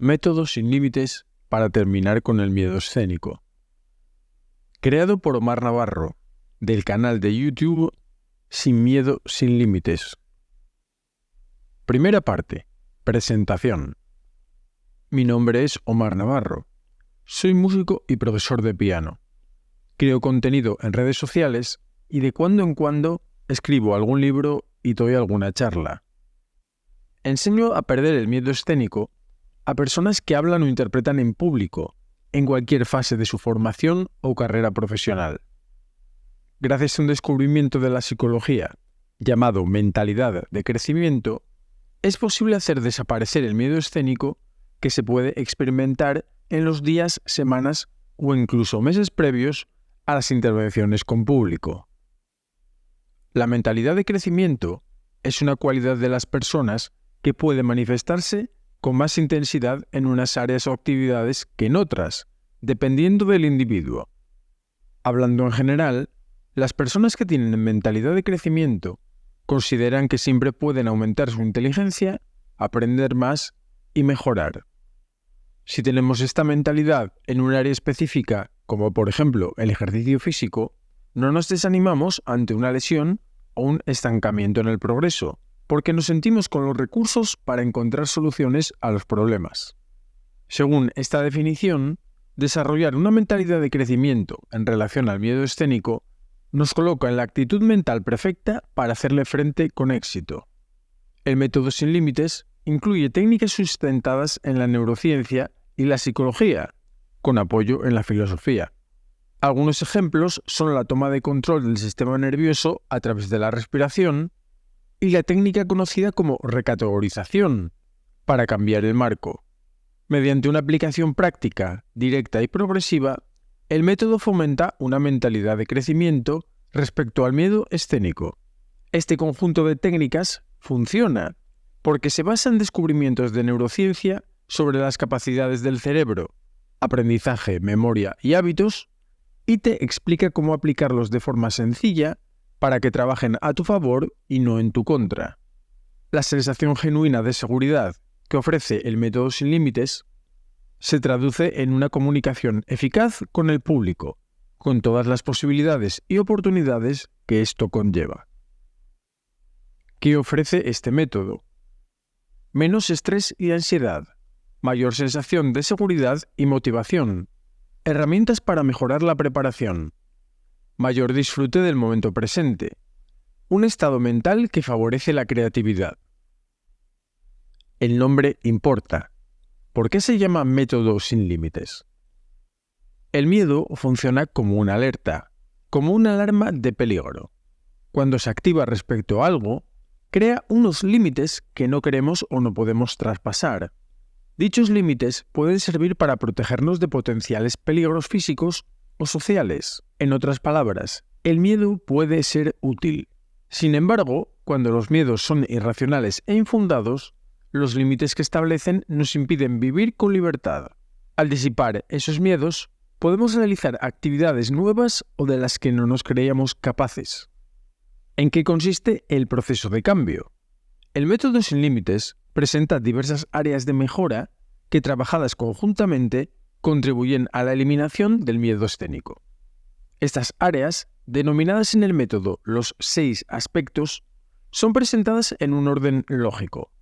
Métodos sin límites para terminar con el miedo escénico. Creado por Omar Navarro, del canal de YouTube Sin Miedo Sin Límites. Primera parte. Presentación. Mi nombre es Omar Navarro. Soy músico y profesor de piano. Creo contenido en redes sociales y de cuando en cuando escribo algún libro y doy alguna charla. Enseño a perder el miedo escénico a personas que hablan o interpretan en público, en cualquier fase de su formación o carrera profesional. Gracias a un descubrimiento de la psicología, llamado mentalidad de crecimiento, es posible hacer desaparecer el miedo escénico que se puede experimentar en los días, semanas o incluso meses previos a las intervenciones con público. La mentalidad de crecimiento es una cualidad de las personas que puede manifestarse con más intensidad en unas áreas o actividades que en otras, dependiendo del individuo. Hablando en general, las personas que tienen mentalidad de crecimiento consideran que siempre pueden aumentar su inteligencia, aprender más y mejorar. Si tenemos esta mentalidad en un área específica, como por ejemplo el ejercicio físico, no nos desanimamos ante una lesión o un estancamiento en el progreso, porque nos sentimos con los recursos para encontrar soluciones a los problemas. Según esta definición, desarrollar una mentalidad de crecimiento en relación al miedo escénico nos coloca en la actitud mental perfecta para hacerle frente con éxito. El método sin límites incluye técnicas sustentadas en la neurociencia y la psicología, con apoyo en la filosofía. Algunos ejemplos son la toma de control del sistema nervioso a través de la respiración y la técnica conocida como recategorización, para cambiar el marco. Mediante una aplicación práctica, directa y progresiva, el método fomenta una mentalidad de crecimiento respecto al miedo escénico. Este conjunto de técnicas funciona porque se basa en descubrimientos de neurociencia sobre las capacidades del cerebro, aprendizaje, memoria y hábitos, y te explica cómo aplicarlos de forma sencilla para que trabajen a tu favor y no en tu contra. La sensación genuina de seguridad que ofrece el método sin límites se traduce en una comunicación eficaz con el público, con todas las posibilidades y oportunidades que esto conlleva. ¿Qué ofrece este método? Menos estrés y ansiedad, mayor sensación de seguridad y motivación, herramientas para mejorar la preparación, mayor disfrute del momento presente, un estado mental que favorece la creatividad. El nombre importa. ¿Por qué se llama método sin límites? El miedo funciona como una alerta, como una alarma de peligro. Cuando se activa respecto a algo, crea unos límites que no queremos o no podemos traspasar. Dichos límites pueden servir para protegernos de potenciales peligros físicos o sociales. En otras palabras, el miedo puede ser útil. Sin embargo, cuando los miedos son irracionales e infundados, los límites que establecen nos impiden vivir con libertad. Al disipar esos miedos, podemos realizar actividades nuevas o de las que no nos creíamos capaces. ¿En qué consiste el proceso de cambio? El método sin límites presenta diversas áreas de mejora que, trabajadas conjuntamente, contribuyen a la eliminación del miedo escénico. Estas áreas, denominadas en el método los 6 aspectos, son presentadas en un orden lógico.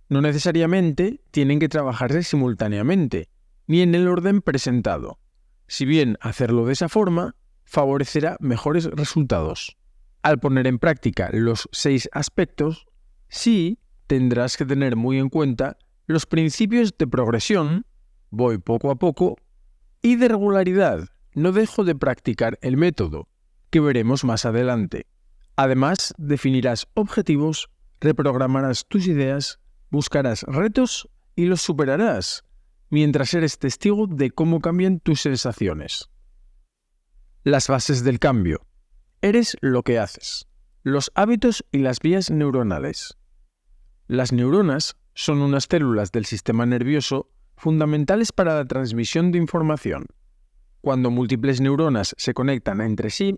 No necesariamente tienen que trabajarse simultáneamente, ni en el orden presentado. Si bien hacerlo de esa forma favorecerá mejores resultados. Al poner en práctica los 6 aspectos, sí tendrás que tener muy en cuenta los principios de progresión, voy poco a poco, y de regularidad, no dejo de practicar el método, que veremos más adelante. Además, definirás objetivos, reprogramarás tus ideas, buscarás retos y los superarás, mientras eres testigo de cómo cambian tus sensaciones. Las bases del cambio. Eres lo que haces. Los hábitos y las vías neuronales. Las neuronas son unas células del sistema nervioso fundamentales para la transmisión de información. Cuando múltiples neuronas se conectan entre sí,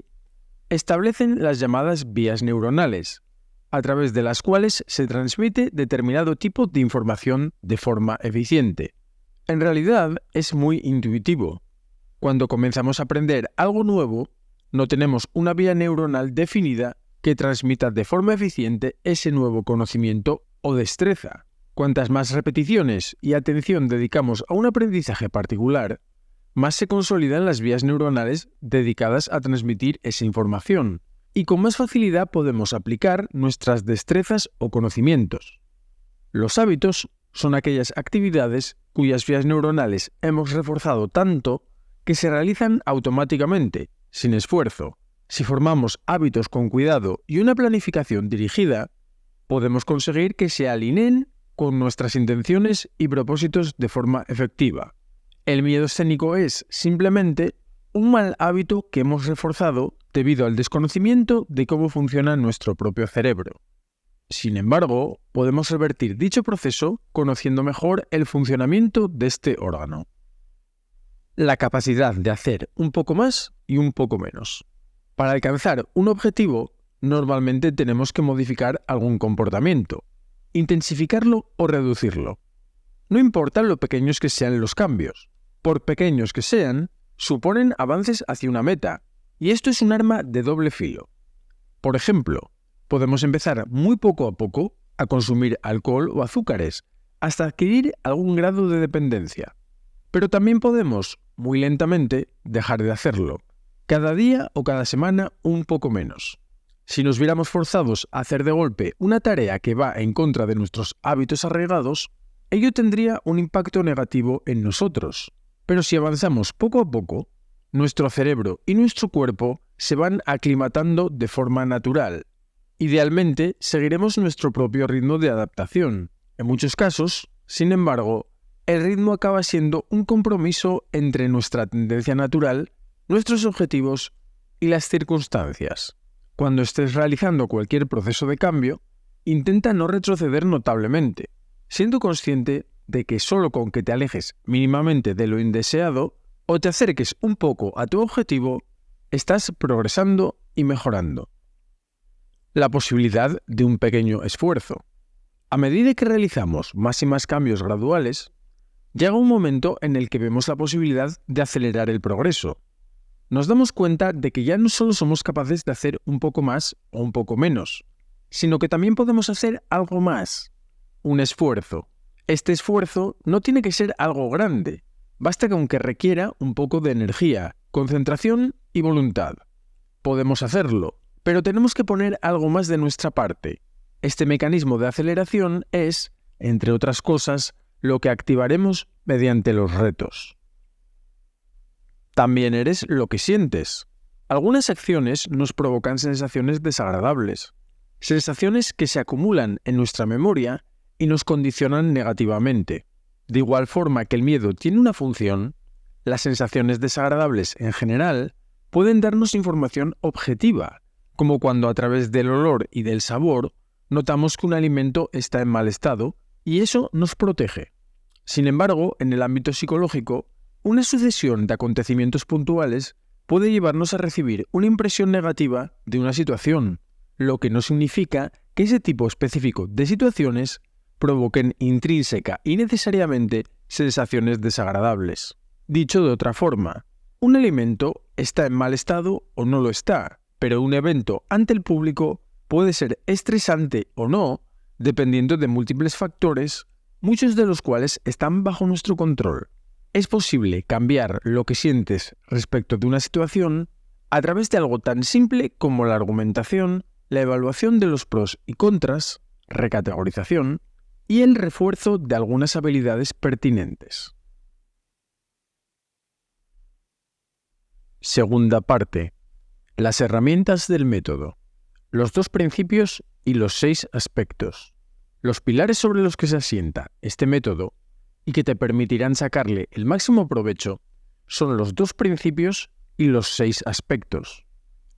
establecen las llamadas vías neuronales, a través de las cuales se transmite determinado tipo de información de forma eficiente. En realidad es muy intuitivo. Cuando comenzamos a aprender algo nuevo, no tenemos una vía neuronal definida que transmita de forma eficiente ese nuevo conocimiento o destreza. Cuantas más repeticiones y atención dedicamos a un aprendizaje particular, más se consolidan las vías neuronales dedicadas a transmitir esa información, y con más facilidad podemos aplicar nuestras destrezas o conocimientos. Los hábitos son aquellas actividades cuyas vías neuronales hemos reforzado tanto que se realizan automáticamente, sin esfuerzo. Si formamos hábitos con cuidado y una planificación dirigida, podemos conseguir que se alineen con nuestras intenciones y propósitos de forma efectiva. El miedo escénico es, simplemente, un mal hábito que hemos reforzado debido al desconocimiento de cómo funciona nuestro propio cerebro. Sin embargo, podemos revertir dicho proceso conociendo mejor el funcionamiento de este órgano. La capacidad de hacer un poco más y un poco menos. Para alcanzar un objetivo, normalmente tenemos que modificar algún comportamiento, intensificarlo o reducirlo. No importa lo pequeños que sean los cambios, por pequeños que sean, suponen avances hacia una meta, y esto es un arma de doble filo. Por ejemplo, podemos empezar muy poco a poco a consumir alcohol o azúcares, hasta adquirir algún grado de dependencia. Pero también podemos, muy lentamente, dejar de hacerlo, cada día o cada semana un poco menos. Si nos viéramos forzados a hacer de golpe una tarea que va en contra de nuestros hábitos arraigados, ello tendría un impacto negativo en nosotros. Pero si avanzamos poco a poco, nuestro cerebro y nuestro cuerpo se van aclimatando de forma natural. Idealmente, seguiremos nuestro propio ritmo de adaptación. En muchos casos, sin embargo, el ritmo acaba siendo un compromiso entre nuestra tendencia natural, nuestros objetivos y las circunstancias. Cuando estés realizando cualquier proceso de cambio, intenta no retroceder notablemente, siendo consciente de que solo con que te alejes mínimamente de lo indeseado o te acerques un poco a tu objetivo, estás progresando y mejorando. La posibilidad de un pequeño esfuerzo. A medida que realizamos más y más cambios graduales, llega un momento en el que vemos la posibilidad de acelerar el progreso. Nos damos cuenta de que ya no solo somos capaces de hacer un poco más o un poco menos, sino que también podemos hacer algo más, un esfuerzo. Este esfuerzo no tiene que ser algo grande, basta que aunque requiera un poco de energía, concentración y voluntad. Podemos hacerlo, pero tenemos que poner algo más de nuestra parte. Este mecanismo de aceleración es, entre otras cosas, lo que activaremos mediante los retos. También eres lo que sientes. Algunas acciones nos provocan sensaciones desagradables, sensaciones que se acumulan en nuestra memoria y nos condicionan negativamente. De igual forma que el miedo tiene una función, las sensaciones desagradables en general pueden darnos información objetiva, como cuando a través del olor y del sabor notamos que un alimento está en mal estado y eso nos protege. Sin embargo, en el ámbito psicológico, una sucesión de acontecimientos puntuales puede llevarnos a recibir una impresión negativa de una situación, lo que no significa que ese tipo específico de situaciones provoquen intrínseca y necesariamente sensaciones desagradables. Dicho de otra forma, un alimento está en mal estado o no lo está, pero un evento ante el público puede ser estresante o no, dependiendo de múltiples factores, muchos de los cuales están bajo nuestro control. Es posible cambiar lo que sientes respecto de una situación a través de algo tan simple como la argumentación, la evaluación de los pros y contras, recategorización y el refuerzo de algunas habilidades pertinentes. Segunda parte. Las herramientas del método. Los 2 principios y los 6 aspectos. Los pilares sobre los que se asienta este método y que te permitirán sacarle el máximo provecho son los 2 principios y los 6 aspectos.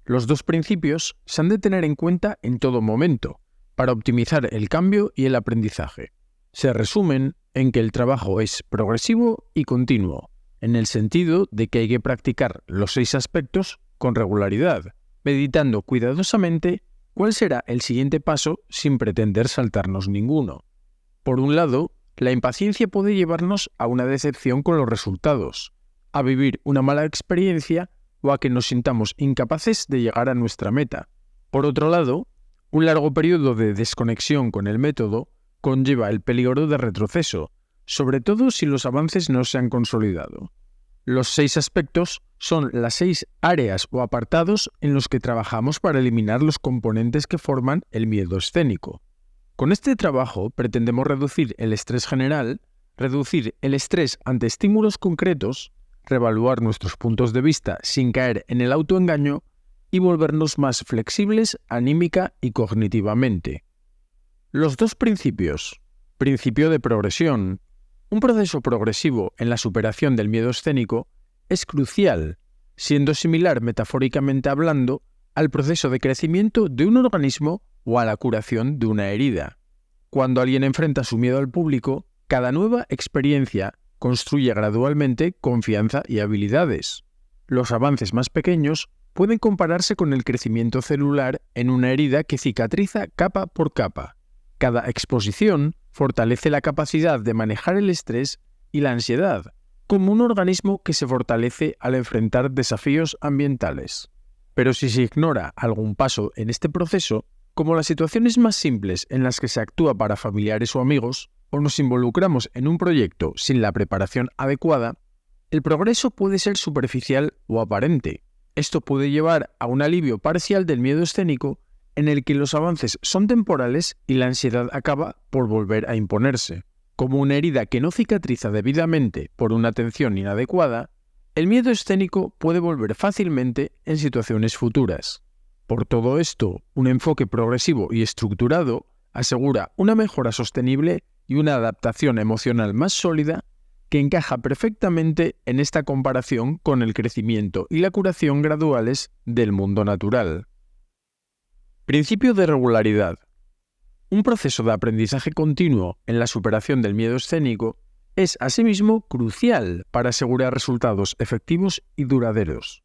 Los 2 principios se han de tener en cuenta en todo momento para optimizar el cambio y el aprendizaje. Se resumen en que el trabajo es progresivo y continuo, en el sentido de que hay que practicar los 6 aspectos con regularidad, meditando cuidadosamente cuál será el siguiente paso sin pretender saltarnos ninguno. Por un lado, La impaciencia puede llevarnos a una decepción con los resultados, a vivir una mala experiencia o a que nos sintamos incapaces de llegar a nuestra meta. Por otro lado, un largo periodo de desconexión con el método conlleva el peligro de retroceso, sobre todo si los avances no se han consolidado. Los 6 aspectos son las 6 áreas o apartados en los que trabajamos para eliminar los componentes que forman el miedo escénico. Con este trabajo pretendemos reducir el estrés general, reducir el estrés ante estímulos concretos, reevaluar nuestros puntos de vista sin caer en el autoengaño y volvernos más flexibles anímica y cognitivamente. Los 2 principios. Principio de progresión. Un proceso progresivo en la superación del miedo escénico es crucial, siendo similar metafóricamente hablando al proceso de crecimiento de un organismo o a la curación de una herida. Cuando alguien enfrenta su miedo al público, cada nueva experiencia construye gradualmente confianza y habilidades. Los avances más pequeños pueden compararse con el crecimiento celular en una herida que cicatriza capa por capa. Cada exposición fortalece la capacidad de manejar el estrés y la ansiedad, como un organismo que se fortalece al enfrentar desafíos ambientales. Pero si se ignora algún paso en este proceso, como las situaciones más simples en las que se actúa para familiares o amigos, o nos involucramos en un proyecto sin la preparación adecuada, el progreso puede ser superficial o aparente. Esto puede llevar a un alivio parcial del miedo escénico en el que los avances son temporales y la ansiedad acaba por volver a imponerse. Como una herida que no cicatriza debidamente por una atención inadecuada, el miedo escénico puede volver fácilmente en situaciones futuras. Por todo esto, un enfoque progresivo y estructurado asegura una mejora sostenible y una adaptación emocional más sólida que encaja perfectamente en esta comparación con el crecimiento y la curación graduales del mundo natural. Principio de regularidad. Un proceso de aprendizaje continuo en la superación del miedo escénico es asimismo crucial para asegurar resultados efectivos y duraderos.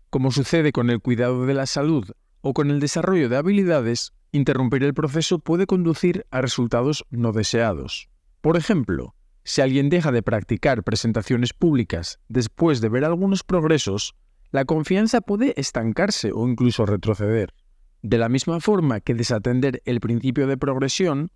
Como sucede con el cuidado de la salud o con el desarrollo de habilidades, interrumpir el proceso puede conducir a resultados no deseados. Por ejemplo, si alguien deja de practicar presentaciones públicas después de ver algunos progresos, la confianza puede estancarse o incluso retroceder. De la misma forma que desatender el principio de progresión,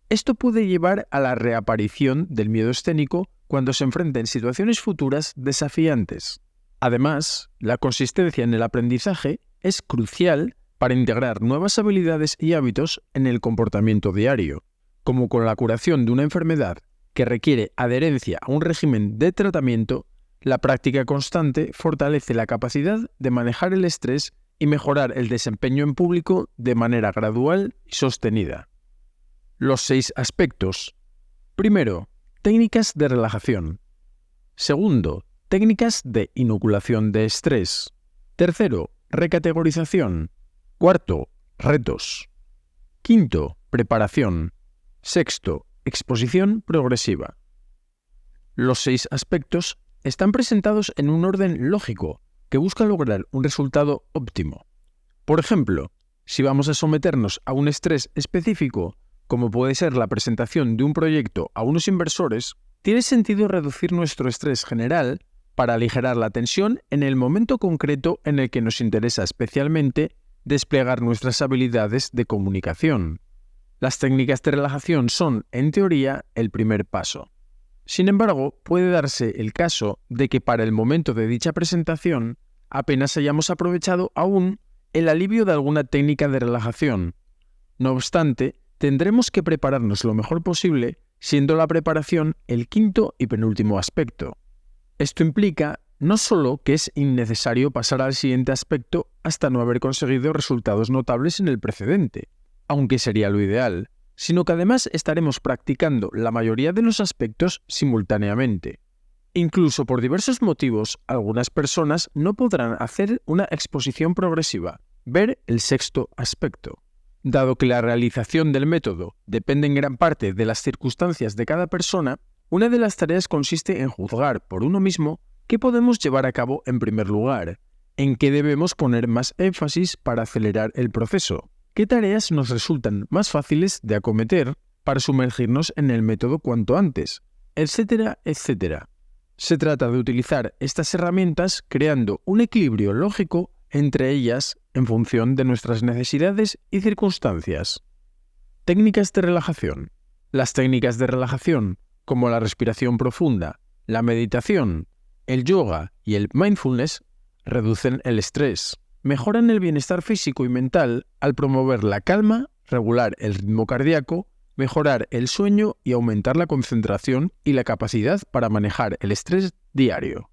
esto puede llevar a la reaparición del miedo escénico cuando se enfrenten situaciones futuras desafiantes. Además, la consistencia en el aprendizaje es crucial para integrar nuevas habilidades y hábitos en el comportamiento diario, como con la curación de una enfermedad que requiere adherencia a un régimen de tratamiento. La práctica constante fortalece la capacidad de manejar el estrés y mejorar el desempeño en público de manera gradual y sostenida. Los 6 aspectos. Primero, técnicas de relajación. Segundo, técnicas de inoculación de estrés. Tercero, recategorización. Cuarto, retos. Quinto, preparación. Sexto, exposición progresiva. Los 6 aspectos están presentados en un orden lógico que busca lograr un resultado óptimo. Por ejemplo, si vamos a someternos a un estrés específico, como puede ser la presentación de un proyecto a unos inversores, tiene sentido reducir nuestro estrés general para aligerar la tensión en el momento concreto en el que nos interesa especialmente desplegar nuestras habilidades de comunicación. Las técnicas de relajación son, en teoría, el primer paso. Sin embargo, puede darse el caso de que para el momento de dicha presentación apenas hayamos aprovechado aún el alivio de alguna técnica de relajación. No obstante, tendremos que prepararnos lo mejor posible, siendo la preparación el quinto y penúltimo aspecto. Esto implica no solo que es innecesario pasar al siguiente aspecto hasta no haber conseguido resultados notables en el precedente, aunque sería lo ideal, sino que además estaremos practicando la mayoría de los aspectos simultáneamente. Incluso por diversos motivos, algunas personas no podrán hacer una exposición progresiva, ver el sexto aspecto. Dado que la realización del método depende en gran parte de las circunstancias de cada persona, una de las tareas consiste en juzgar por uno mismo qué podemos llevar a cabo en primer lugar, en qué debemos poner más énfasis para acelerar el proceso, qué tareas nos resultan más fáciles de acometer para sumergirnos en el método cuanto antes, etcétera, etcétera. Se trata de utilizar estas herramientas creando un equilibrio lógico entre ellas en función de nuestras necesidades y circunstancias. Técnicas de relajación. Las técnicas de relajación, como la respiración profunda, la meditación, el yoga y el mindfulness, reducen el estrés, mejoran el bienestar físico y mental al promover la calma, regular el ritmo cardíaco, mejorar el sueño y aumentar la concentración y la capacidad para manejar el estrés diario.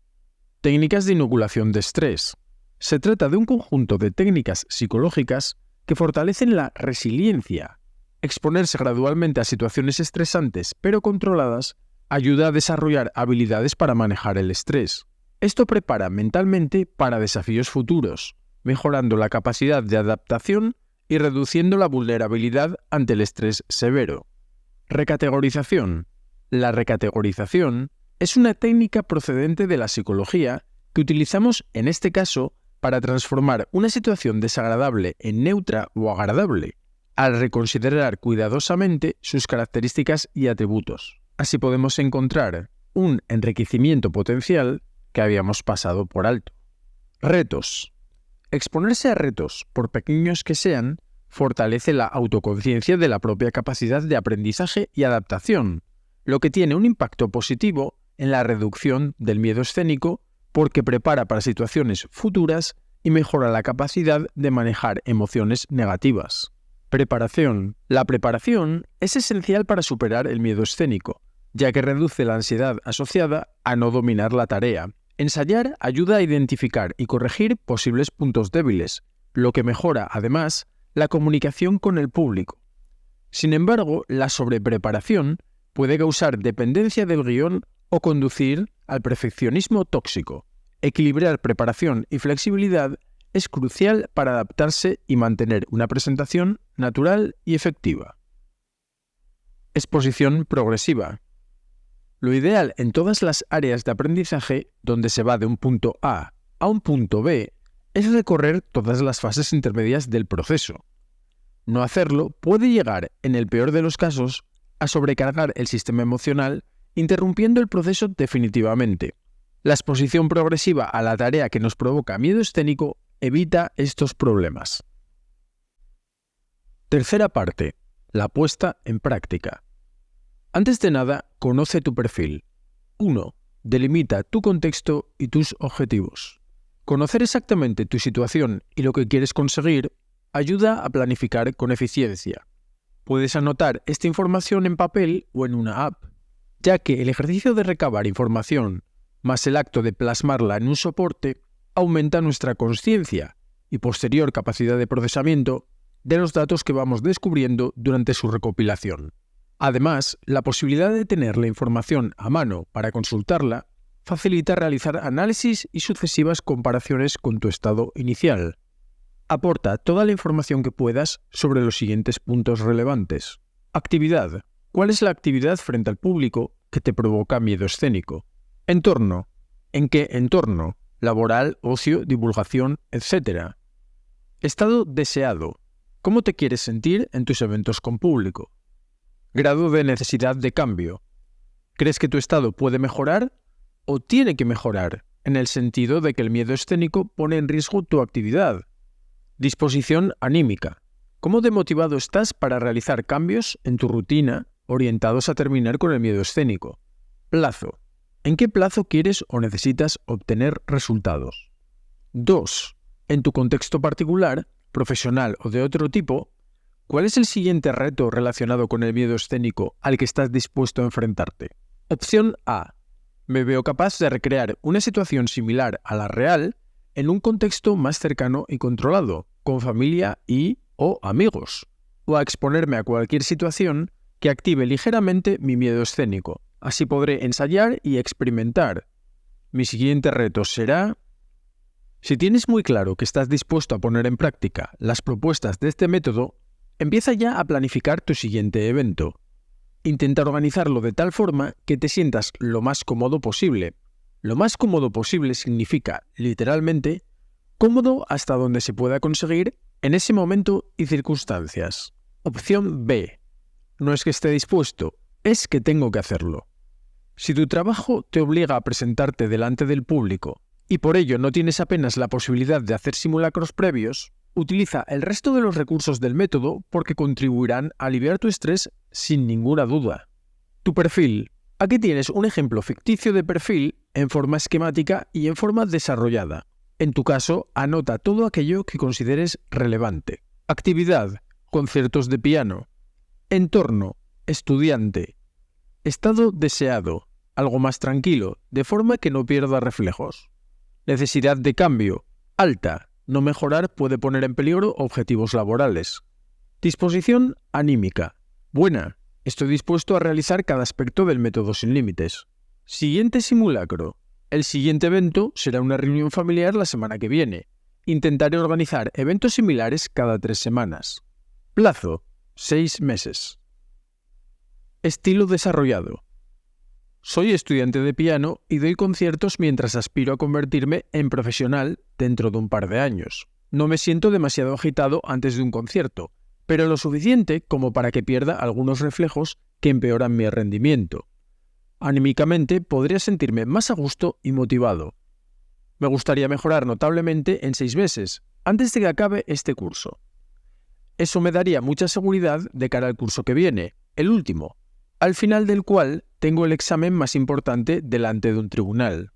Técnicas de inoculación de estrés. Se trata de un conjunto de técnicas psicológicas que fortalecen la resiliencia. Exponerse gradualmente a situaciones estresantes pero controladas ayuda a desarrollar habilidades para manejar el estrés. Esto prepara mentalmente para desafíos futuros, mejorando la capacidad de adaptación y reduciendo la vulnerabilidad ante el estrés severo. Recategorización. La recategorización es una técnica procedente de la psicología que utilizamos en este caso para transformar una situación desagradable en neutra o agradable, al reconsiderar cuidadosamente sus características y atributos. Así podemos encontrar un enriquecimiento potencial que habíamos pasado por alto. Retos. Exponerse a retos, por pequeños que sean, fortalece la autoconciencia de la propia capacidad de aprendizaje y adaptación, lo que tiene un impacto positivo en la reducción del miedo escénico porque prepara para situaciones futuras y mejora la capacidad de manejar emociones negativas. Preparación. La preparación es esencial para superar el miedo escénico, ya que reduce la ansiedad asociada a no dominar la tarea. Ensayar ayuda a identificar y corregir posibles puntos débiles, lo que mejora, además, la comunicación con el público. Sin embargo, la sobrepreparación puede causar dependencia del guión o conducir al perfeccionismo tóxico. Equilibrar preparación y flexibilidad es crucial para adaptarse y mantener una presentación natural y efectiva. Exposición progresiva. Lo ideal en todas las áreas de aprendizaje donde se va de un punto A a un punto B es recorrer todas las fases intermedias del proceso. No hacerlo puede llegar, en el peor de los casos, a sobrecargar el sistema emocional, interrumpiendo el proceso definitivamente. La exposición progresiva a la tarea que nos provoca miedo escénico evita estos problemas. Tercera parte. La puesta en práctica. Antes de nada, conoce tu perfil. 1. Delimita tu contexto y tus objetivos. Conocer exactamente tu situación y lo que quieres conseguir ayuda a planificar con eficiencia. Puedes anotar esta información en papel o en una app, ya que el ejercicio de recabar información más el acto de plasmarla en un soporte aumenta nuestra consciencia y posterior capacidad de procesamiento de los datos que vamos descubriendo durante su recopilación. Además, la posibilidad de tener la información a mano para consultarla facilita realizar análisis y sucesivas comparaciones con tu estado inicial. Aporta toda la información que puedas sobre los siguientes puntos relevantes. Actividad. ¿Cuál es la actividad frente al público que te provoca miedo escénico? Entorno. ¿En qué entorno? Laboral, ocio, divulgación, etc. Estado deseado. ¿Cómo te quieres sentir en tus eventos con público? Grado de necesidad de cambio. ¿Crees que tu estado puede mejorar o tiene que mejorar, en el sentido de que el miedo escénico pone en riesgo tu actividad? Disposición anímica. ¿Cómo de motivado estás para realizar cambios en tu rutina orientados a terminar con el miedo escénico? Plazo. ¿En qué plazo quieres o necesitas obtener resultados? 2. En tu contexto particular, profesional o de otro tipo, ¿cuál es el siguiente reto relacionado con el miedo escénico al que estás dispuesto a enfrentarte? Opción A. Me veo capaz de recrear una situación similar a la real en un contexto más cercano y controlado, con familia y/o amigos, o a exponerme a cualquier situación que active ligeramente mi miedo escénico. Así podré ensayar y experimentar. Mi siguiente reto será... Si tienes muy claro que estás dispuesto a poner en práctica las propuestas de este método, empieza ya a planificar tu siguiente evento. Intenta organizarlo de tal forma que te sientas lo más cómodo posible. Lo más cómodo posible significa, literalmente, cómodo hasta donde se pueda conseguir en ese momento y circunstancias. Opción B. No es que esté dispuesto, es que tengo que hacerlo. Si tu trabajo te obliga a presentarte delante del público y por ello no tienes apenas la posibilidad de hacer simulacros previos, utiliza el resto de los recursos del método porque contribuirán a aliviar tu estrés sin ninguna duda. Tu perfil. Aquí tienes un ejemplo ficticio de perfil en forma esquemática y en forma desarrollada. En tu caso, anota todo aquello que consideres relevante. Actividad. Conciertos de piano. Entorno. Estudiante. Estado deseado. Algo más tranquilo, de forma que no pierda reflejos. Necesidad de cambio. Alta. No mejorar puede poner en peligro objetivos laborales. Disposición anímica. Buena. Estoy dispuesto a realizar cada aspecto del método sin límites. Siguiente simulacro. El siguiente evento será una reunión familiar la semana que viene. Intentaré organizar eventos similares cada 3 semanas. Plazo. 6 meses. Estilo desarrollado. Soy estudiante de piano y doy conciertos mientras aspiro a convertirme en profesional dentro de un par de años. No me siento demasiado agitado antes de un concierto, pero lo suficiente como para que pierda algunos reflejos que empeoran mi rendimiento. Anímicamente podría sentirme más a gusto y motivado. Me gustaría mejorar notablemente en 6 meses, antes de que acabe este curso. Eso me daría mucha seguridad de cara al curso que viene, el último, al final del cual tengo el examen más importante delante de un tribunal.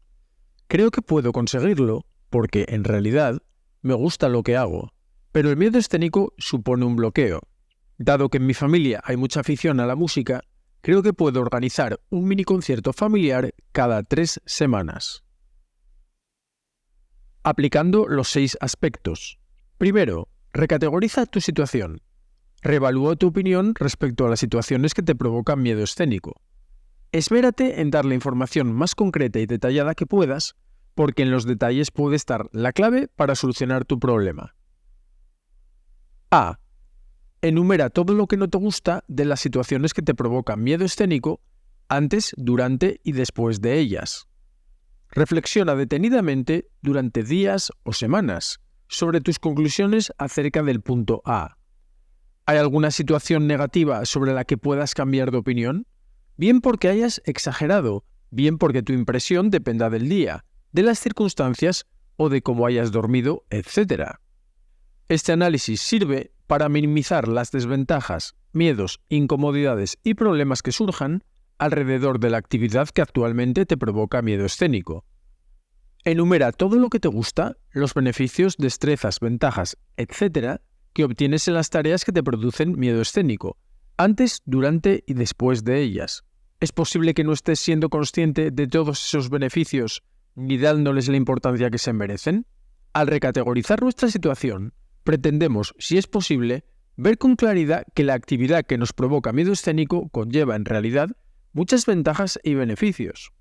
Creo que puedo conseguirlo porque, en realidad, me gusta lo que hago. Pero el miedo escénico supone un bloqueo. Dado que en mi familia hay mucha afición a la música, creo que puedo organizar un mini concierto familiar cada 3 semanas. Aplicando los 6 aspectos. Primero, recategoriza tu situación. Reevalúa tu opinión respecto a las situaciones que te provocan miedo escénico. Esmérate en dar la información más concreta y detallada que puedas, porque en los detalles puede estar la clave para solucionar tu problema. A. Enumera todo lo que no te gusta de las situaciones que te provocan miedo escénico antes, durante y después de ellas. Reflexiona detenidamente durante días o semanas sobre tus conclusiones acerca del punto A. ¿Hay alguna situación negativa sobre la que puedas cambiar de opinión? Bien porque hayas exagerado, bien porque tu impresión dependa del día, de las circunstancias o de cómo hayas dormido, etc. Este análisis sirve para minimizar las desventajas, miedos, incomodidades y problemas que surjan alrededor de la actividad que actualmente te provoca miedo escénico. Enumera todo lo que te gusta, los beneficios, destrezas, ventajas, etc. que obtienes en las tareas que te producen miedo escénico, antes, durante y después de ellas. Es posible que no estés siendo consciente de todos esos beneficios ni dándoles la importancia que se merecen. Al recategorizar nuestra situación, pretendemos, si es posible, ver con claridad que la actividad que nos provoca miedo escénico conlleva, en realidad, muchas ventajas y beneficios.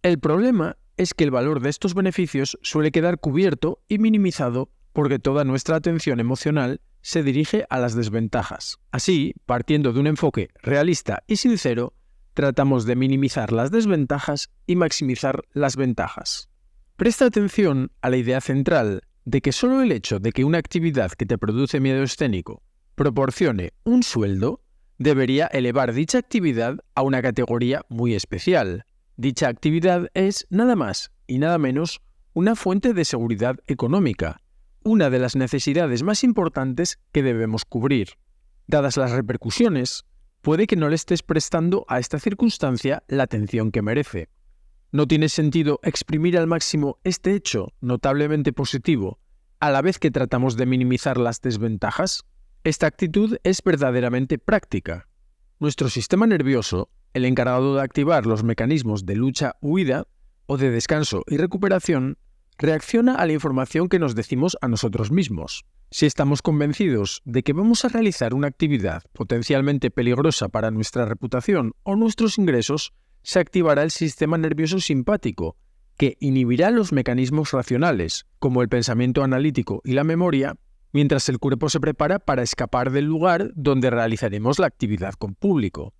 El problema es que el valor de estos beneficios suele quedar cubierto y minimizado porque toda nuestra atención emocional se dirige a las desventajas. Así, partiendo de un enfoque realista y sincero, tratamos de minimizar las desventajas y maximizar las ventajas. Presta atención a la idea central de que solo el hecho de que una actividad que te produce miedo escénico proporcione un sueldo debería elevar dicha actividad a una categoría muy especial. Dicha actividad es, nada más y nada menos, una fuente de seguridad económica, una de las necesidades más importantes que debemos cubrir. Dadas las repercusiones, puede que no le estés prestando a esta circunstancia la atención que merece. ¿No tiene sentido exprimir al máximo este hecho notablemente positivo a la vez que tratamos de minimizar las desventajas? Esta actitud es verdaderamente práctica. Nuestro sistema nervioso, el encargado de activar los mecanismos de lucha-huida o de descanso y recuperación, reacciona a la información que nos decimos a nosotros mismos. Si estamos convencidos de que vamos a realizar una actividad potencialmente peligrosa para nuestra reputación o nuestros ingresos, se activará el sistema nervioso simpático, que inhibirá los mecanismos racionales, como el pensamiento analítico y la memoria, mientras el cuerpo se prepara para escapar del lugar donde realizaremos la actividad con público.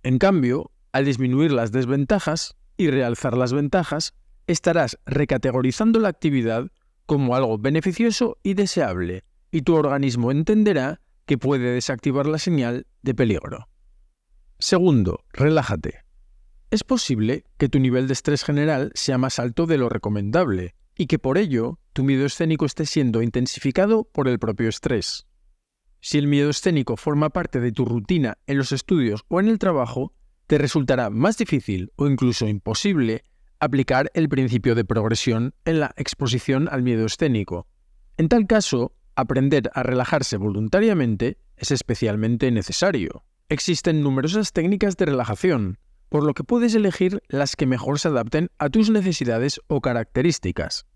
En cambio, al disminuir las desventajas y realzar las ventajas, estarás recategorizando la actividad como algo beneficioso y deseable, y tu organismo entenderá que puede desactivar la señal de peligro. Segundo, relájate. Es posible que tu nivel de estrés general sea más alto de lo recomendable y que por ello tu miedo escénico esté siendo intensificado por el propio estrés. Si el miedo escénico forma parte de tu rutina en los estudios o en el trabajo, te resultará más difícil o incluso imposible aplicar el principio de progresión en la exposición al miedo escénico. En tal caso, aprender a relajarse voluntariamente es especialmente necesario. Existen numerosas técnicas de relajación, por lo que puedes elegir las que mejor se adapten a tus necesidades o características.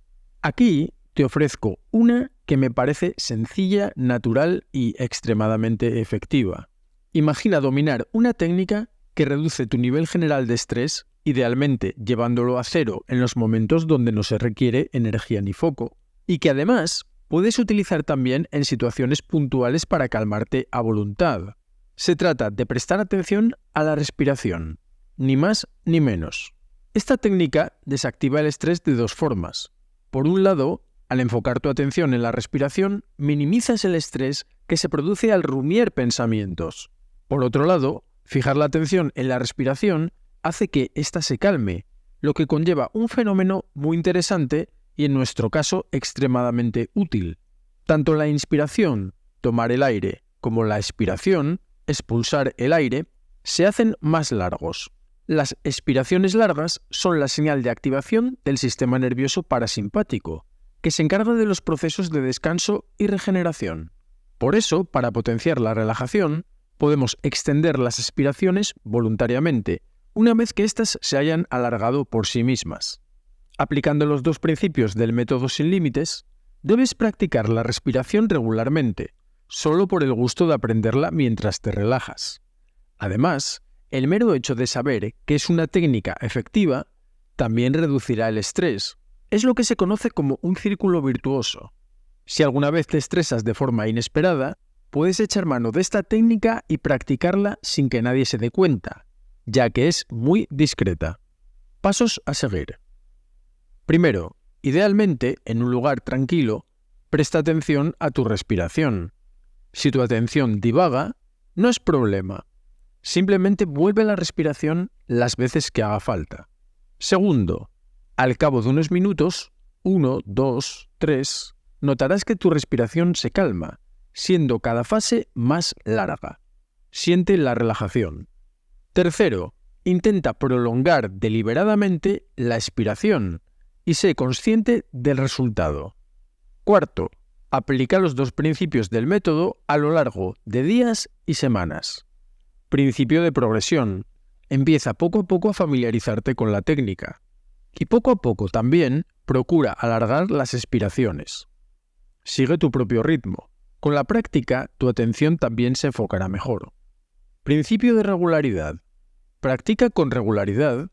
Aquí te ofrezco una que me parece sencilla, natural y extremadamente efectiva. Imagina dominar una técnica que reduce tu nivel general de estrés, idealmente llevándolo a cero en los momentos donde no se requiere energía ni foco, y que además puedes utilizar también en situaciones puntuales para calmarte a voluntad. Se trata de prestar atención a la respiración, ni más ni menos. Esta técnica desactiva el estrés de dos formas. Por un lado, al enfocar tu atención en la respiración, minimizas el estrés que se produce al rumiar pensamientos. Por otro lado, fijar la atención en la respiración hace que ésta se calme, lo que conlleva un fenómeno muy interesante y en nuestro caso extremadamente útil. Tanto la inspiración, tomar el aire, como la expiración, expulsar el aire, se hacen más largos. Las expiraciones largas son la señal de activación del sistema nervioso parasimpático, que se encarga de los procesos de descanso y regeneración. Por eso, para potenciar la relajación, podemos extender las expiraciones voluntariamente, una vez que éstas se hayan alargado por sí mismas. Aplicando los dos principios del método sin límites, debes practicar la respiración regularmente, solo por el gusto de aprenderla mientras te relajas. Además, el mero hecho de saber que es una técnica efectiva también reducirá el estrés. Es lo que se conoce como un círculo virtuoso. Si alguna vez te estresas de forma inesperada, puedes echar mano de esta técnica y practicarla sin que nadie se dé cuenta, ya que es muy discreta. Pasos a seguir. Primero, idealmente, en un lugar tranquilo, presta atención a tu respiración. Si tu atención divaga, no es problema. Simplemente vuelve a la respiración las veces que haga falta. Segundo, al cabo de unos minutos, 1, 2, 3, notarás que tu respiración se calma, siendo cada fase más larga. Siente la relajación. Tercero, intenta prolongar deliberadamente la expiración y sé consciente del resultado. Cuarto, aplica los dos principios del método a lo largo de días y semanas. Principio de progresión. Empieza poco a poco a familiarizarte con la técnica. Y poco a poco también procura alargar las expiraciones. Sigue tu propio ritmo. Con la práctica, tu atención también se enfocará mejor. Principio de regularidad. Practica con regularidad,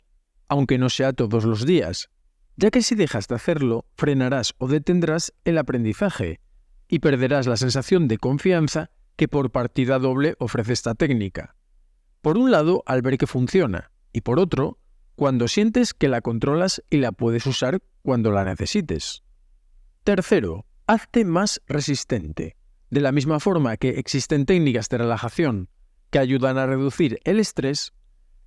aunque no sea todos los días, ya que si dejas de hacerlo, frenarás o detendrás el aprendizaje y perderás la sensación de confianza que por partida doble ofrece esta técnica. Por un lado, al ver que funciona, y por otro, cuando sientes que la controlas y la puedes usar cuando la necesites. Tercero, hazte más resistente. De la misma forma que existen técnicas de relajación que ayudan a reducir el estrés,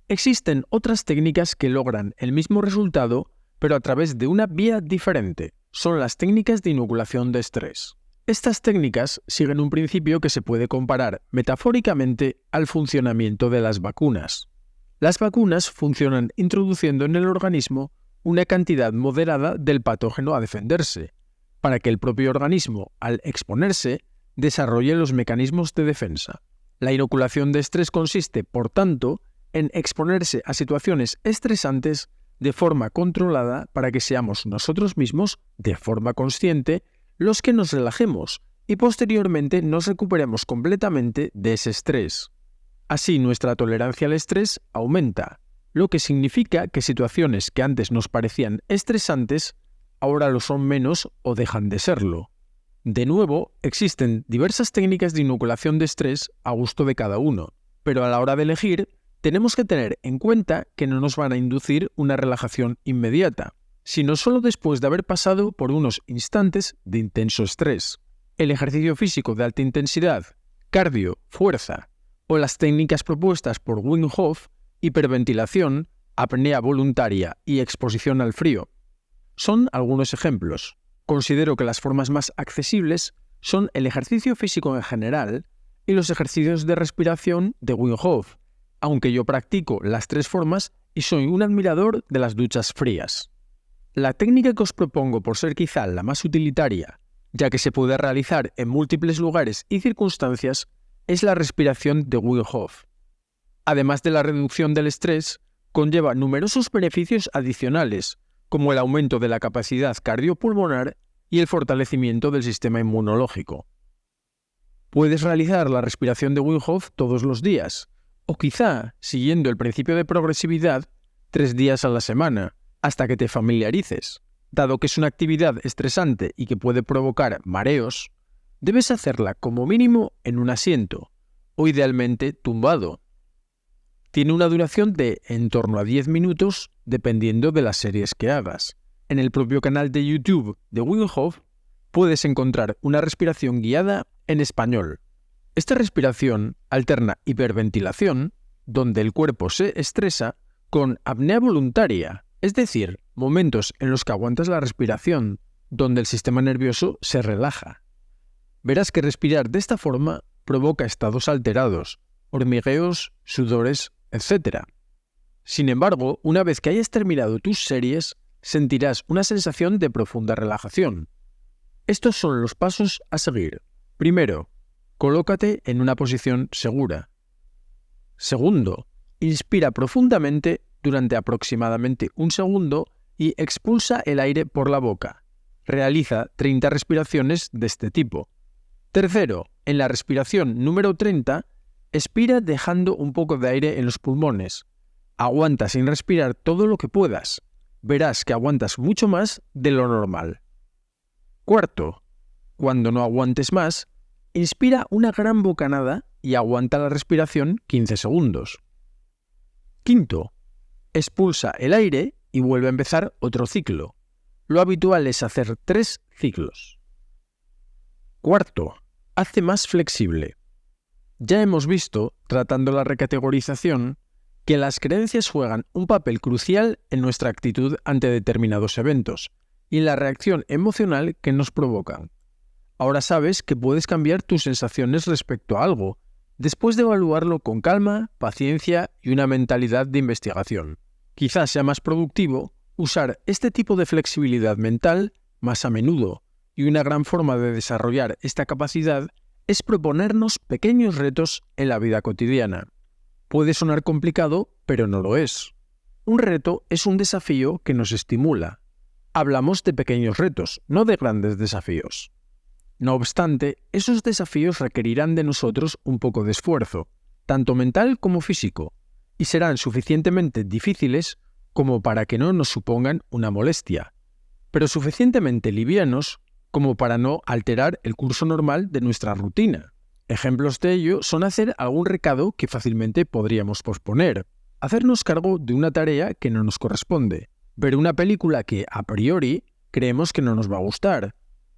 existen otras técnicas que logran el mismo resultado, pero a través de una vía diferente. Son las técnicas de inoculación de estrés. Estas técnicas siguen un principio que se puede comparar metafóricamente al funcionamiento de las vacunas. Las vacunas funcionan introduciendo en el organismo una cantidad moderada del patógeno a defenderse, para que el propio organismo, al exponerse, desarrolle los mecanismos de defensa. La inoculación de estrés consiste, por tanto, en exponerse a situaciones estresantes de forma controlada para que seamos nosotros mismos, de forma consciente, los que nos relajemos y posteriormente nos recuperemos completamente de ese estrés. Así nuestra tolerancia al estrés aumenta, lo que significa que situaciones que antes nos parecían estresantes ahora lo son menos o dejan de serlo. De nuevo, existen diversas técnicas de inoculación de estrés a gusto de cada uno, pero a la hora de elegir, tenemos que tener en cuenta que no nos van a inducir una relajación inmediata, sino solo después de haber pasado por unos instantes de intenso estrés. El ejercicio físico de alta intensidad, cardio, fuerza, o las técnicas propuestas por Wim Hof, hiperventilación, apnea voluntaria y exposición al frío. Son algunos ejemplos. Considero que las formas más accesibles son el ejercicio físico en general y los ejercicios de respiración de Wim Hof, aunque yo practico las tres formas y soy un admirador de las duchas frías. La técnica que os propongo por ser quizá la más utilitaria, ya que se puede realizar en múltiples lugares y circunstancias, es la respiración de Wim Hof. Además de la reducción del estrés, conlleva numerosos beneficios adicionales, como el aumento de la capacidad cardiopulmonar y el fortalecimiento del sistema inmunológico. Puedes realizar la respiración de Wim Hof todos los días, o quizá, siguiendo el principio de progresividad, 3 días a la semana, hasta que te familiarices. Dado que es una actividad estresante y que puede provocar mareos, debes hacerla como mínimo en un asiento, o idealmente tumbado. Tiene una duración de en torno a 10 minutos dependiendo de las series que hagas. En el propio canal de YouTube de Wim Hof puedes encontrar una respiración guiada en español. Esta respiración alterna hiperventilación, donde el cuerpo se estresa, con apnea voluntaria, es decir, momentos en los que aguantas la respiración, donde el sistema nervioso se relaja. Verás que respirar de esta forma provoca estados alterados, hormigueos, sudores, etc. Sin embargo, una vez que hayas terminado tus series, sentirás una sensación de profunda relajación. Estos son los pasos a seguir. Primero, colócate en una posición segura. Segundo, inspira profundamente durante aproximadamente un segundo y expulsa el aire por la boca. Realiza 30 respiraciones de este tipo. Tercero, en la respiración número 30, expira dejando un poco de aire en los pulmones. Aguanta sin respirar todo lo que puedas. Verás que aguantas mucho más de lo normal. Cuarto, cuando no aguantes más, inspira una gran bocanada y aguanta la respiración 15 segundos. Quinto, expulsa el aire y vuelve a empezar otro ciclo. Lo habitual es hacer 3 ciclos. Cuarto, hazte más flexible. Ya hemos visto, tratando la recategorización, que las creencias juegan un papel crucial en nuestra actitud ante determinados eventos y la reacción emocional que nos provocan. Ahora sabes que puedes cambiar tus sensaciones respecto a algo, después de evaluarlo con calma, paciencia y una mentalidad de investigación. Quizás sea más productivo usar este tipo de flexibilidad mental más a menudo, y una gran forma de desarrollar esta capacidad es proponernos pequeños retos en la vida cotidiana. Puede sonar complicado, pero no lo es. Un reto es un desafío que nos estimula. Hablamos de pequeños retos, no de grandes desafíos. No obstante, esos desafíos requerirán de nosotros un poco de esfuerzo, tanto mental como físico, y serán suficientemente difíciles como para que no nos supongan una molestia, pero suficientemente livianos como para no alterar el curso normal de nuestra rutina. Ejemplos de ello son hacer algún recado que fácilmente podríamos posponer, hacernos cargo de una tarea que no nos corresponde, ver una película que a priori creemos que no nos va a gustar,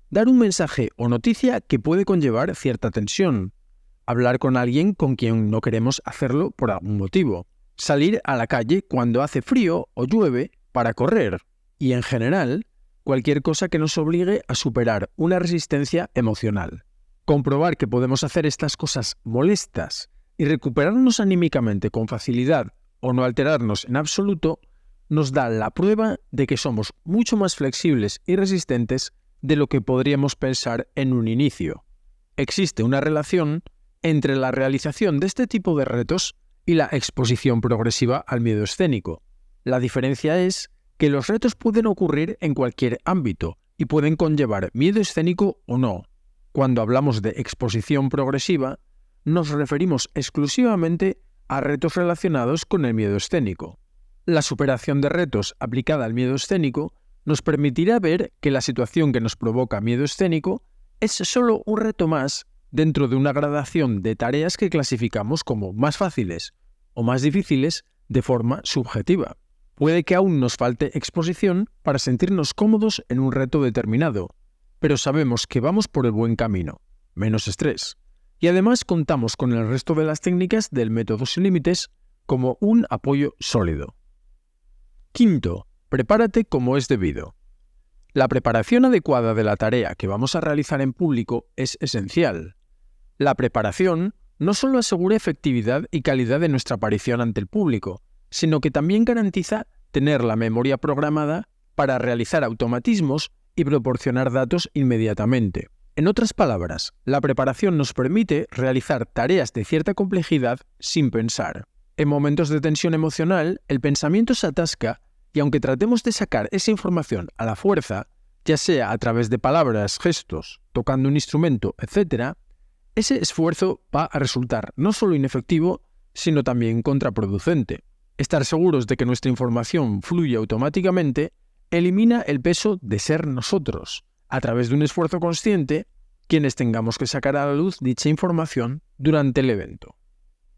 dar un mensaje o noticia que puede conllevar cierta tensión, hablar con alguien con quien no queremos hacerlo por algún motivo, salir a la calle cuando hace frío o llueve para correr y, en general, cualquier cosa que nos obligue a superar una resistencia emocional. Comprobar que podemos hacer estas cosas molestas y recuperarnos anímicamente con facilidad o no alterarnos en absoluto nos da la prueba de que somos mucho más flexibles y resistentes de lo que podríamos pensar en un inicio. Existe una relación entre la realización de este tipo de retos y la exposición progresiva al miedo escénico. La diferencia es que los retos pueden ocurrir en cualquier ámbito y pueden conllevar miedo escénico o no. Cuando hablamos de exposición progresiva, nos referimos exclusivamente a retos relacionados con el miedo escénico. La superación de retos aplicada al miedo escénico nos permitirá ver que la situación que nos provoca miedo escénico es solo un reto más dentro de una gradación de tareas que clasificamos como más fáciles o más difíciles de forma subjetiva. Puede que aún nos falte exposición para sentirnos cómodos en un reto determinado, pero sabemos que vamos por el buen camino. Menos estrés, Y además contamos con el resto de las técnicas del método sin límites como un apoyo sólido. Quinto, prepárate como es debido. La preparación adecuada de la tarea que vamos a realizar en público es esencial. La preparación no solo asegura efectividad y calidad de nuestra aparición ante el público, sino que también garantiza tener la memoria programada para realizar automatismos y proporcionar datos inmediatamente. En otras palabras, la preparación nos permite realizar tareas de cierta complejidad sin pensar. En momentos de tensión emocional, el pensamiento se atasca y aunque tratemos de sacar esa información a la fuerza, ya sea a través de palabras, gestos, tocando un instrumento, etc., ese esfuerzo va a resultar no solo inefectivo, sino también contraproducente. Estar seguros de que nuestra información fluye automáticamente elimina el peso de ser nosotros, a través de un esfuerzo consciente, quienes tengamos que sacar a la luz dicha información durante el evento.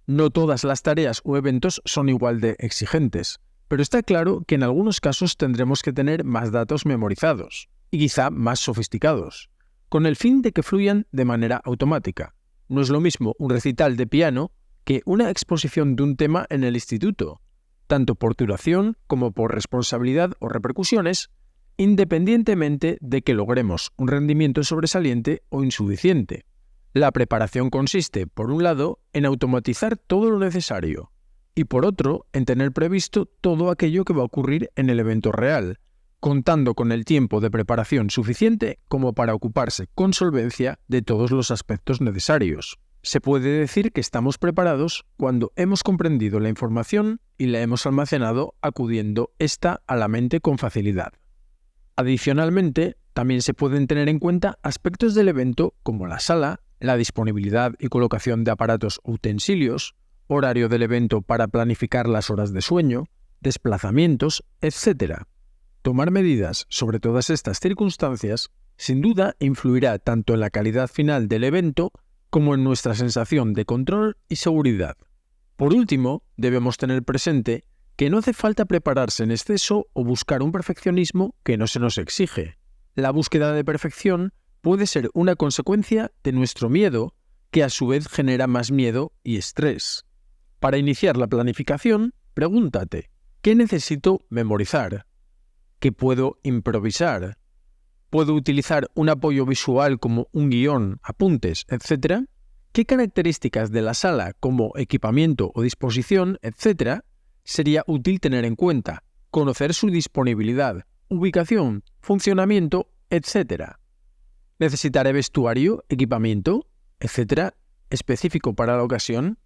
No todas las tareas o eventos son igual de exigentes, pero está claro que en algunos casos tendremos que tener más datos memorizados, y quizá más sofisticados, con el fin de que fluyan de manera automática. No es lo mismo un recital de piano que una exposición de un tema en el instituto, tanto por duración como por responsabilidad o repercusiones, independientemente de que logremos un rendimiento sobresaliente o insuficiente. La preparación consiste, por un lado, en automatizar todo lo necesario, y por otro, en tener previsto todo aquello que va a ocurrir en el evento real, contando con el tiempo de preparación suficiente como para ocuparse con solvencia de todos los aspectos necesarios. Se puede decir que estamos preparados cuando hemos comprendido la información y la hemos almacenado acudiendo esta a la mente con facilidad. Adicionalmente, también se pueden tener en cuenta aspectos del evento como la sala, la disponibilidad y colocación de aparatos o utensilios, horario del evento para planificar las horas de sueño, desplazamientos, etc. Tomar medidas sobre todas estas circunstancias sin duda influirá tanto en la calidad final del evento como en nuestra sensación de control y seguridad. Por último, debemos tener presente que no hace falta prepararse en exceso o buscar un perfeccionismo que no se nos exige. La búsqueda de perfección puede ser una consecuencia de nuestro miedo, que a su vez genera más miedo y estrés. Para iniciar la planificación, pregúntate, ¿qué necesito memorizar? ¿Qué puedo improvisar? ¿Puedo utilizar un apoyo visual como un guión, apuntes, etc.? ¿Qué características de la sala como equipamiento o disposición, etc., sería útil tener en cuenta? Conocer su disponibilidad, ubicación, funcionamiento, etc. ¿Necesitaré vestuario, equipamiento, etc., específico para la ocasión?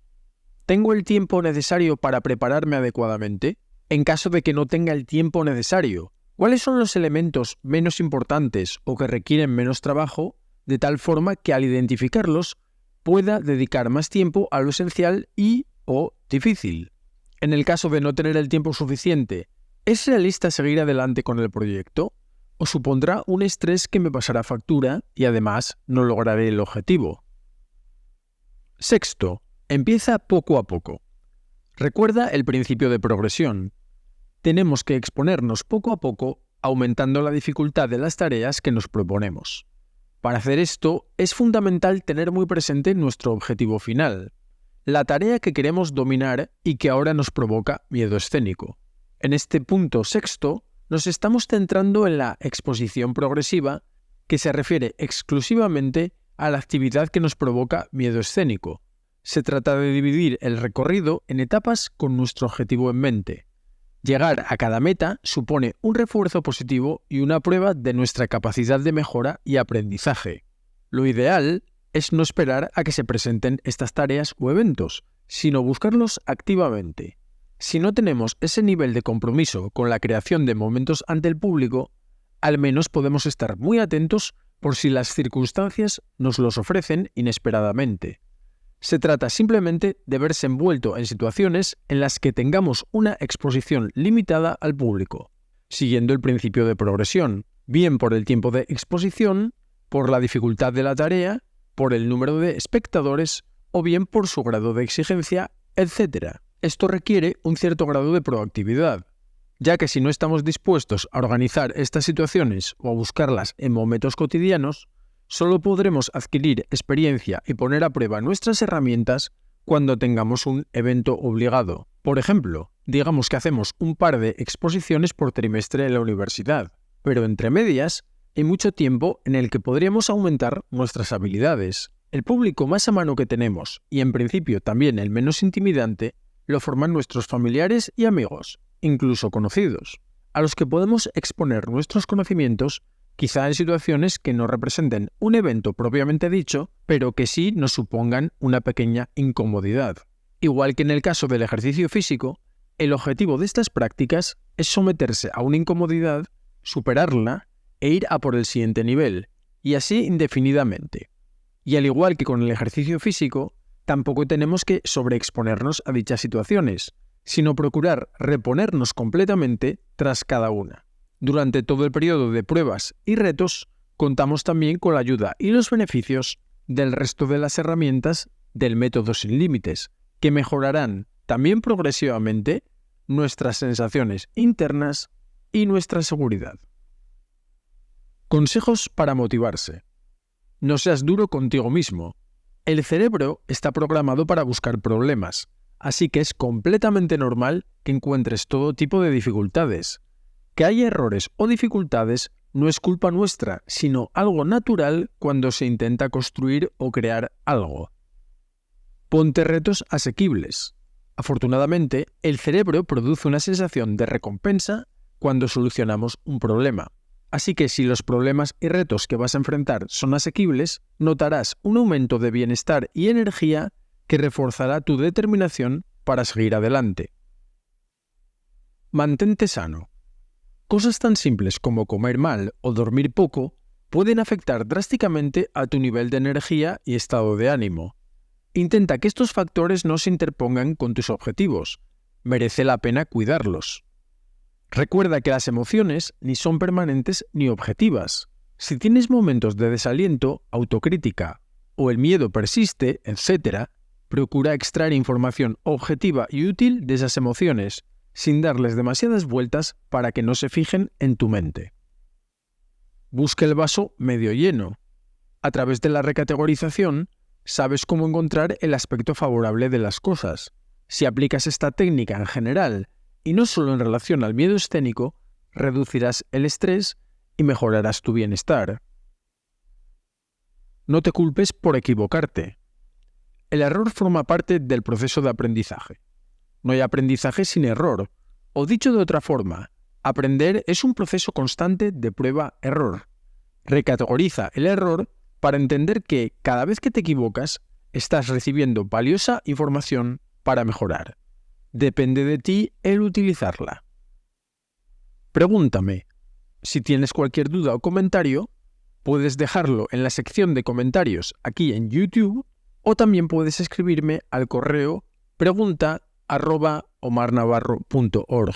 ¿Tengo el tiempo necesario para prepararme adecuadamente? En caso de que no tenga el tiempo necesario, ¿cuáles son los elementos menos importantes o que requieren menos trabajo, de tal forma que al identificarlos pueda dedicar más tiempo a lo esencial y/o difícil? En el caso de no tener el tiempo suficiente, ¿es realista seguir adelante con el proyecto? ¿O supondrá un estrés que me pasará factura y además no lograré el objetivo? Sexto, empieza poco a poco. Recuerda el principio de progresión. Tenemos que exponernos poco a poco, aumentando la dificultad de las tareas que nos proponemos. Para hacer esto, es fundamental tener muy presente nuestro objetivo final, la tarea que queremos dominar y que ahora nos provoca miedo escénico. En este punto sexto, nos estamos centrando en la exposición progresiva, que se refiere exclusivamente a la actividad que nos provoca miedo escénico. Se trata de dividir el recorrido en etapas con nuestro objetivo en mente. Llegar a cada meta supone un refuerzo positivo y una prueba de nuestra capacidad de mejora y aprendizaje. Lo ideal es no esperar a que se presenten estas tareas o eventos, sino buscarlos activamente. Si no tenemos ese nivel de compromiso con la creación de momentos ante el público, al menos podemos estar muy atentos por si las circunstancias nos los ofrecen inesperadamente. Se trata simplemente de verse envuelto en situaciones en las que tengamos una exposición limitada al público, siguiendo el principio de progresión, bien por el tiempo de exposición, por la dificultad de la tarea, por el número de espectadores o bien por su grado de exigencia, etc. Esto requiere un cierto grado de proactividad, ya que si no estamos dispuestos a organizar estas situaciones o a buscarlas en momentos cotidianos, Solo podremos adquirir experiencia y poner a prueba nuestras herramientas cuando tengamos un evento obligado. Por ejemplo, digamos que hacemos un par de exposiciones por trimestre en la universidad, pero entre medias hay mucho tiempo en el que podríamos aumentar nuestras habilidades. El público más a mano que tenemos, y en principio también el menos intimidante, lo forman nuestros familiares y amigos, incluso conocidos, a los que podemos exponer nuestros conocimientos, quizá en situaciones que no representen un evento propiamente dicho, pero que sí nos supongan una pequeña incomodidad. Igual que en el caso del ejercicio físico, el objetivo de estas prácticas es someterse a una incomodidad, superarla e ir a por el siguiente nivel, y así indefinidamente. Y al igual que con el ejercicio físico, tampoco tenemos que sobreexponernos a dichas situaciones, sino procurar reponernos completamente tras cada una. Durante todo el periodo de pruebas y retos, contamos también con la ayuda y los beneficios del resto de las herramientas del método sin límites, que mejorarán también progresivamente nuestras sensaciones internas y nuestra seguridad. Consejos para motivarse. No seas duro contigo mismo. El cerebro está programado para buscar problemas, así que es completamente normal que encuentres todo tipo de dificultades. Que haya errores o dificultades no es culpa nuestra, sino algo natural cuando se intenta construir o crear algo. Ponte retos asequibles. Afortunadamente, el cerebro produce una sensación de recompensa cuando solucionamos un problema. Así que si los problemas y retos que vas a enfrentar son asequibles, notarás un aumento de bienestar y energía que reforzará tu determinación para seguir adelante. Mantente sano. Cosas tan simples como comer mal o dormir poco pueden afectar drásticamente a tu nivel de energía y estado de ánimo. Intenta que estos factores no se interpongan con tus objetivos. Merece la pena cuidarlos. Recuerda que las emociones ni son permanentes ni objetivas. Si tienes momentos de desaliento, autocrítica o el miedo persiste, etc., procura extraer información objetiva y útil de esas emociones, sin darles demasiadas vueltas para que no se fijen en tu mente. Busca el vaso medio lleno. A través de la recategorización, sabes cómo encontrar el aspecto favorable de las cosas. Si aplicas esta técnica en general, y no solo en relación al miedo escénico, reducirás el estrés y mejorarás tu bienestar. No te culpes por equivocarte. El error forma parte del proceso de aprendizaje. No hay aprendizaje sin error, o dicho de otra forma, aprender es un proceso constante de prueba-error. Recategoriza el error para entender que cada vez que te equivocas, estás recibiendo valiosa información para mejorar. Depende de ti el utilizarla. Pregúntame. Si tienes cualquier duda o comentario, puedes dejarlo en la sección de comentarios aquí en YouTube o también puedes escribirme al correo pregunta@omarnavarro.org.